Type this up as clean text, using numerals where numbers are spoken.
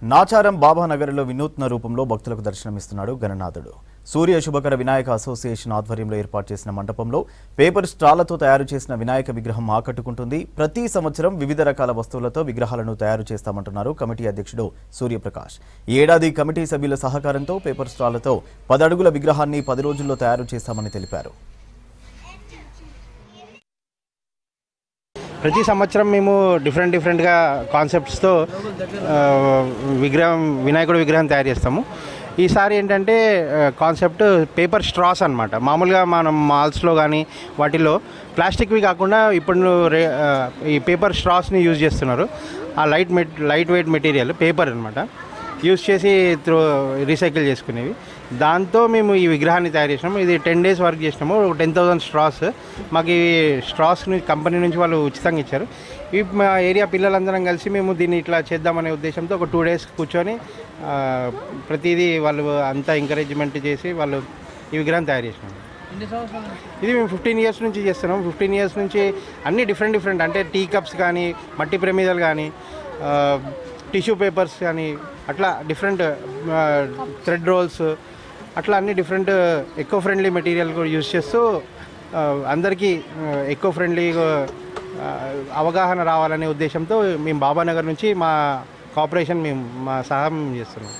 నాచారం బాబానగర్లో వినూత్న రూపంలో భక్తులకు దర్శనమిస్తున్నాడు గణనాథుడు. సూర్య శుభకర వినాయక అసోసియేషన్ ఆధ్వర్యంలో ఏర్పాటు చేసిన మండపంలో పేపర్ స్ట్రాలతో తయారు చేసిన వినాయక విగ్రహం ఆకట్టుకుంటుంది. ప్రతి సంవత్సరం వివిధ రకాల వస్తువులతో విగ్రహాలను తయారు చేస్తామంటున్నారు కమిటీ అధ్యక్షుడు సూర్యప్రకాష్. ఈ ఏడాది కమిటీ సభ్యుల సహకారంతో పేపర్ స్ట్రాలతో 10 అడుగుల విగ్రహాన్ని 10 రోజుల్లో తయారు చేస్తామని తెలిపారు. ప్రతి సంవత్సరం మేము డిఫరెంట్గా కాన్సెప్ట్స్తో వినాయకుడి విగ్రహం తయారు చేస్తాము. ఈసారి ఏంటంటే కాన్సెప్ట్ పేపర్ స్ట్రాస్ అన్నమాట. మామూలుగా మనం మాల్స్లో కానీ వాటిల్లో ప్లాస్టిక్వి కాకుండా ఇప్పుడు ఈ పేపర్ స్ట్రాస్ని యూజ్ చేస్తున్నారు. ఆ లైట్ వెయిట్ మెటీరియల్ పేపర్ అన్నమాట యూజ్ చేసి రీసైకిల్ చేసుకునేవి. దాంతో మేము ఈ విగ్రహాన్ని తయారు చేసినాము. ఇది 10 days వర్క్ చేసినాము. 10,000 స్ట్రాస్ మాకు ఈ స్ట్రాస్ని కంపెనీ నుంచి వాళ్ళు ఉచితంగా ఇచ్చారు. ఈ మా ఏరియా పిల్లలందరం కలిసి మేము దీన్ని ఇట్లా చేద్దామనే ఉద్దేశంతో ఒక 2 days కూర్చొని ప్రతిదీ వాళ్ళు అంతా ఎంకరేజ్మెంట్ చేసి వాళ్ళు ఈ విగ్రహం తయారు చేసినాము. ఇది మేము 15 years నుంచి చేస్తున్నాం. 15 years నుంచి అన్ని డిఫరెంట్ అంటే టీ కప్స్ కానీ, మట్టి ప్రమిదలు కానీ, టిష్యూ పేపర్స్ కానీ, అట్లా డిఫరెంట్ థ్రెడ్ రోల్స్, అట్లా అన్ని డిఫరెంట్ ఎకో ఫ్రెండ్లీ మెటీరియల్ కూడా యూజ్ చేస్తూ అందరికీ ఎకో ఫ్రెండ్లీ అవగాహన రావాలనే ఉద్దేశంతో మేము బాబానగర్ నుంచి మా కోఆపరేషన్ మేము సహాయం చేస్తున్నాం.